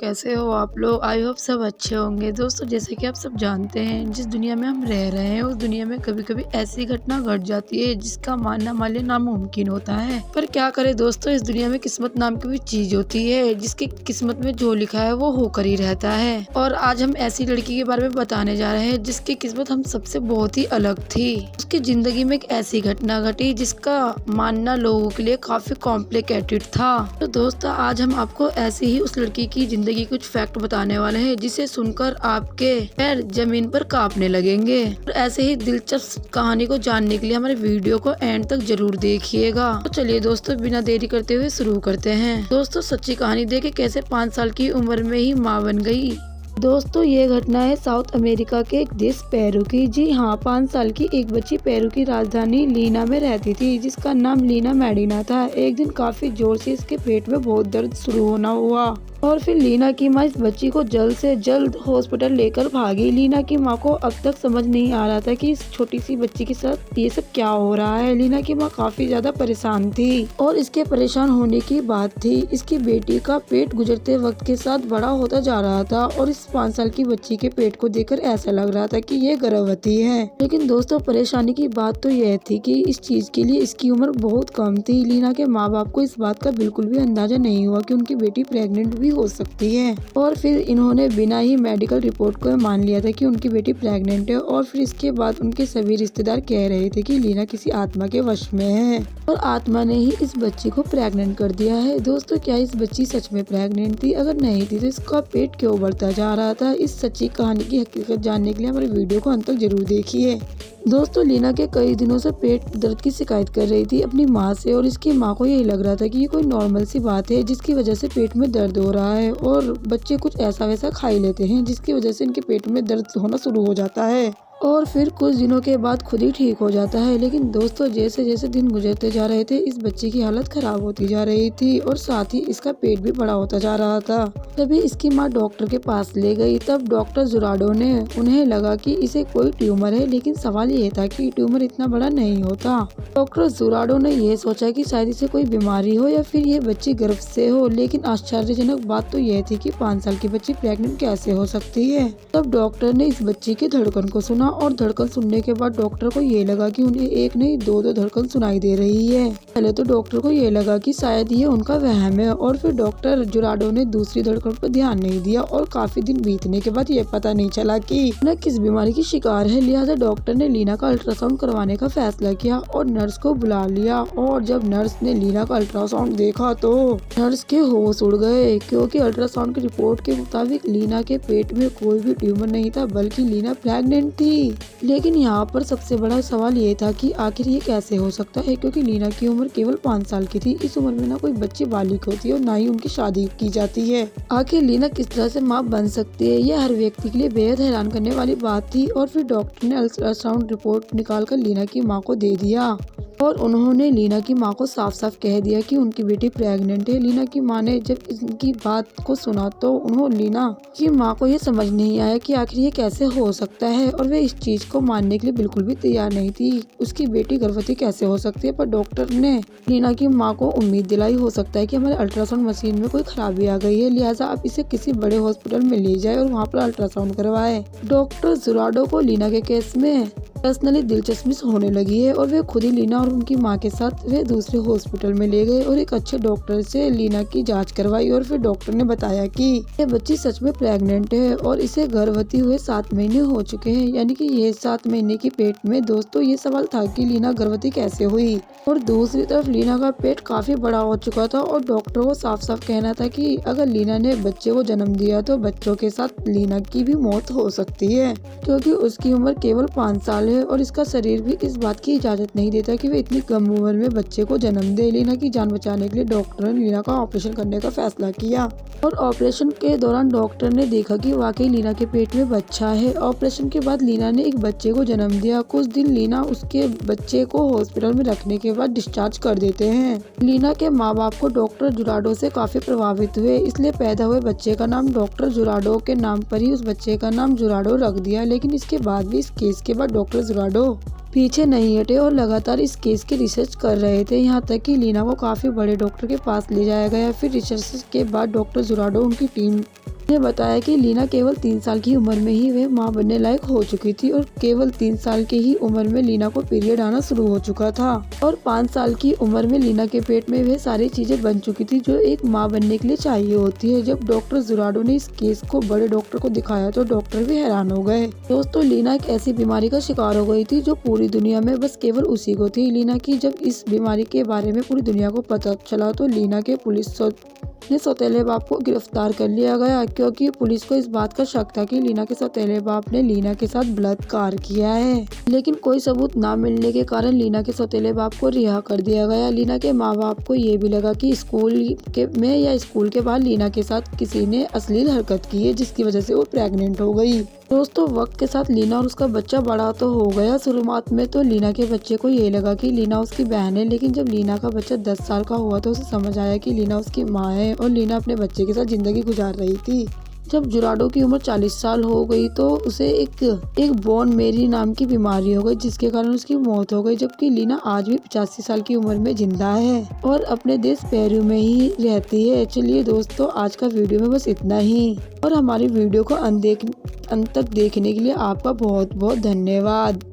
कैसे हो आप लोग? आई होप सब अच्छे होंगे। दोस्तों जैसे कि आप सब जानते हैं, जिस दुनिया में हम रह रहे हैं उस दुनिया में कभी-कभी ऐसी घटना घट जाती है जिसका मानना हमारे लिए नामुमकिन होता है। पर क्या करें दोस्तों, इस दुनिया में किस्मत नाम की भी चीज होती है जिसकी किस्मत में जो लिखा है वो होकर ही रहता है। और आज हम ऐसी लड़की के बारे में बताने जा रहे हैं जिसकी किस्मत हम सबसे बहुत ही अलग थी। उसकी जिंदगी में एक ऐसी घटना घटी जिसका मानना लोगों के लिए काफी कॉम्प्लिकेटेड था। तो दोस्तों आज हम आपको ऐसे ही उस लड़की की जिंदगी कुछ फैक्ट बताने वाले हैं जिसे सुनकर आपके पैर जमीन पर कांपने लगेंगे। और ऐसे ही दिलचस्प कहानी को जानने के लिए हमारे वीडियो को एंड तक जरूर देखिएगा। तो चलिए दोस्तों बिना देरी करते हुए शुरू करते हैं। दोस्तों सच्ची कहानी देखे कैसे 5 साल की उम्र में ही माँ बन गई। दोस्तों ये घटना है साउथ अमेरिका के एक देश पेरू की। जी हाँ, 5 साल की एक बच्ची पेरू की राजधानी लीमा में रहती थी जिसका नाम लीना मेडिना था। एक दिन काफी जोर से इसके पेट में बहुत दर्द शुरू होना हुआ और फिर लीना की माँ इस बच्ची को जल्द से जल्द हॉस्पिटल लेकर भागी। लीना की माँ को अब तक समझ नहीं आ रहा था कि इस छोटी सी बच्ची के साथ ये सब क्या हो रहा है। लीना की माँ काफी ज्यादा परेशान थी और इसके परेशान होने की बात थी इसकी बेटी का पेट गुजरते वक्त के साथ बड़ा होता जा रहा था और इस 5 साल की बच्ची के पेट को देखकर ऐसा लग रहा था कि ये गर्भवती है। लेकिन दोस्तों परेशानी की बात तो यह थी कि इस चीज के लिए इसकी उम्र बहुत कम थी। लीना के माँ बाप को इस बात का बिल्कुल भी अंदाजा नहीं हुआ कि उनकी बेटी प्रेग्नेंट भी हो सकती है और फिर इन्होंने बिना ही मेडिकल रिपोर्ट को मान लिया था कि उनकी बेटी प्रेग्नेंट है। और फिर इसके बाद उनके सभी रिश्तेदार कह रहे थे कि लीना किसी आत्मा के वश में है और आत्मा ने ही इस बच्ची को प्रेग्नेंट कर दिया है। दोस्तों क्या इस बच्ची सच में प्रेग्नेंट थी? अगर नहीं थी तो इसका पेट क्यों बढ़ता जा रहा था? इस सच्ची कहानी की हकीकत जानने के लिए हमारे वीडियो को अंत तक जरूर देखिए। दोस्तों लीना के कई दिनों से पेट दर्द की शिकायत कर रही थी अपनी माँ से और इसकी माँ को यही लग रहा था कि ये कोई नॉर्मल सी बात है जिसकी वजह से पेट में दर्द हो रहा है। और बच्चे कुछ ऐसा वैसा खा ही लेते हैं जिसकी वजह से इनके पेट में दर्द होना शुरू हो जाता है और फिर कुछ दिनों के बाद खुद ही ठीक हो जाता है। लेकिन दोस्तों जैसे जैसे दिन गुजरते जा रहे थे इस बच्ची की हालत खराब होती जा रही थी और साथ ही इसका पेट भी बड़ा होता जा रहा था। तभी इसकी माँ डॉक्टर के पास ले गई। तब डॉक्टर जुराडो ने उन्हें लगा कि इसे कोई ट्यूमर है, लेकिन सवाल ये था कि ट्यूमर इतना बड़ा नहीं होता। डॉक्टर जुराडो ने यह सोचा कि शायद इसे कोई बीमारी हो या फिर ये बच्ची गर्भ से हो। लेकिन आश्चर्यजनक बात तो यह थी कि 5 साल की बच्ची प्रेग्नेंट कैसे हो सकती है। तब डॉक्टर ने इस बच्ची की धड़कन को सुना और धड़कन सुनने के बाद डॉक्टर को ये लगा कि उन्हें एक नहीं दो धड़कन सुनाई दे रही है। पहले तो डॉक्टर को ये लगा कि शायद ये उनका वहम है और फिर डॉक्टर जुराडो ने दूसरी धड़कन पर ध्यान नहीं दिया और काफी दिन बीतने के बाद ये पता नहीं चला कि लीना किस बीमारी की शिकार है। लिहाजा डॉक्टर ने लीना का अल्ट्रासाउंड करवाने का फैसला किया और नर्स को बुला लिया। और जब नर्स ने लीना का अल्ट्रासाउंड देखा तो नर्स के होश उड़ गए, क्योंकि अल्ट्रासाउंड की रिपोर्ट के मुताबिक लीना के पेट में कोई भी ट्यूमर नहीं था बल्कि लीना प्रेग्नेंट थी। लेकिन यहाँ पर सबसे बड़ा सवाल ये था कि आखिर ये कैसे हो सकता है, क्योंकि लीना की उम्र केवल 5 साल की थी। इस उम्र में ना कोई बच्ची बालिग होती है और ना ही उनकी शादी की जाती है। आखिर लीना किस तरह से माँ बन सकती है, यह हर व्यक्ति के लिए बेहद हैरान करने वाली बात थी। और फिर डॉक्टर ने अल्ट्रासाउंड रिपोर्ट निकालकर लीना की माँ को दे दिया और उन्होंने लीना की माँ को साफ साफ कह दिया कि उनकी बेटी प्रेग्नेंट है। लीना की माँ ने जब इनकी बात को सुना तो उन्होंने लीना की माँ को ये समझ नहीं आया कि आखिर ये कैसे हो सकता है और वे इस चीज को मानने के लिए बिल्कुल भी तैयार नहीं थी। उसकी बेटी गर्भवती कैसे हो सकती है? पर डॉक्टर ने लीना की माँ को उम्मीद दिलाई, हो सकता है कि हमारे अल्ट्रासाउंड मशीन में कोई खराबी आ गई है, लिहाजा आप इसे किसी बड़े हॉस्पिटल में ले जाए और वहाँ पर अल्ट्रासाउंड करवाए। डॉक्टर जुराडो को लीना के केस में पर्सनली दिलचस्पी होने लगी है और वे खुद ही लीना और उनकी माँ के साथ वे दूसरे हॉस्पिटल में ले गए और एक अच्छे डॉक्टर से लीना की जांच करवाई। और फिर डॉक्टर ने बताया कि ये बच्ची सच में प्रेग्नेंट है और इसे गर्भवती हुए 7 महीने हो चुके हैं, यानी कि ये 7 महीने की पेट में। दोस्तों ये सवाल था कि लीना गर्भवती कैसे हुई और दूसरी तरफ लीना का पेट काफी बड़ा हो चुका था और डॉक्टर को साफ साफ कहना था कि अगर लीना ने बच्चे को जन्म दिया तो बच्चों के साथ लीना की भी मौत हो सकती है, क्योंकि उसकी उम्र केवल 5 साल है और इसका शरीर भी इस बात की इजाजत नहीं देता कि वे इतनी कम उम्र में बच्चे को जन्म दे। लीना की जान बचाने के लिए डॉक्टर ने लीना का ऑपरेशन करने का फैसला किया और ऑपरेशन के दौरान डॉक्टर ने देखा कि वाकई लीना के पेट में बच्चा है। ऑपरेशन के बाद लीना ने एक बच्चे को जन्म दिया। कुछ दिन लीना उसके बच्चे को हॉस्पिटल में रखने के बाद डिस्चार्ज कर देते हैं। लीना के माँ बाप को डॉक्टर जुराडो से काफी प्रभावित हुए, इसलिए पैदा हुए बच्चे का नाम डॉक्टर जुराडो के नाम पर ही उस बच्चे का नाम जुराडो रख दिया। लेकिन इसके बाद भी इस केस के बाद डॉक्टर जुराडो पीछे नहीं हटे और लगातार इस केस की रिसर्च कर रहे थे, यहाँ तक कि लीना को काफी बड़े डॉक्टर के पास ले जाया गया। फिर रिसर्च के बाद डॉक्टर जुराडो उनकी टीम ने बताया कि लीना केवल 3 साल की उम्र में ही वह मां बनने लायक हो चुकी थी और केवल 3 साल के ही उम्र में लीना को पीरियड आना शुरू हो चुका था और 5 साल की उम्र में लीना के पेट में वह सारी चीजें बन चुकी थी जो एक माँ बनने के लिए चाहिए होती है। जब डॉक्टर जुराडो ने इस केस को बड़े डॉक्टर को दिखाया तो डॉक्टर भी हैरान हो गए। दोस्तों, लीना एक ऐसी बीमारी का शिकार हो गई थी जो पूरी दुनिया में बस केवल उसी को थी। लीना की जब इस बीमारी के बारे में पूरी दुनिया को पता चला तो लीना के पुलिस ने सौतेले बाप को गिरफ्तार कर लिया गया क्योंकि पुलिस को इस बात का शक था कि लीना के सौतेले बाप ने लीना के साथ बलात्कार किया है, लेकिन कोई सबूत ना मिलने के कारण लीना के सौतेले बाप को रिहा कर दिया गया। लीना के माँ बाप को ये भी लगा कि स्कूल के बाहर लीना के साथ किसी ने अश्लील हरकत की है जिसकी वजह से वो प्रेग्नेंट हो गई। दोस्तों, वक्त के साथ लीना और उसका बच्चा बड़ा तो हो गया। शुरुआत में तो लीना के बच्चे को ये लगा कि लीना उसकी बहन है, लेकिन जब लीना का बच्चा 10 साल का हुआ तो उसे समझ आया कि लीना उसकी माँ है और लीना अपने बच्चे के साथ जिंदगी गुजार रही थी। जब जुराडो की उम्र 40 साल हो गई तो उसे एक बोन मेरी नाम की बीमारी हो गई जिसके कारण उसकी मौत हो गई, जबकि लीना आज भी 85 साल की उम्र में जिंदा है और अपने देश पेरू में ही रहती है। चलिए दोस्तों, आज का वीडियो में बस इतना ही और हमारी वीडियो को अंत तक देखने के लिए आपका बहुत बहुत धन्यवाद।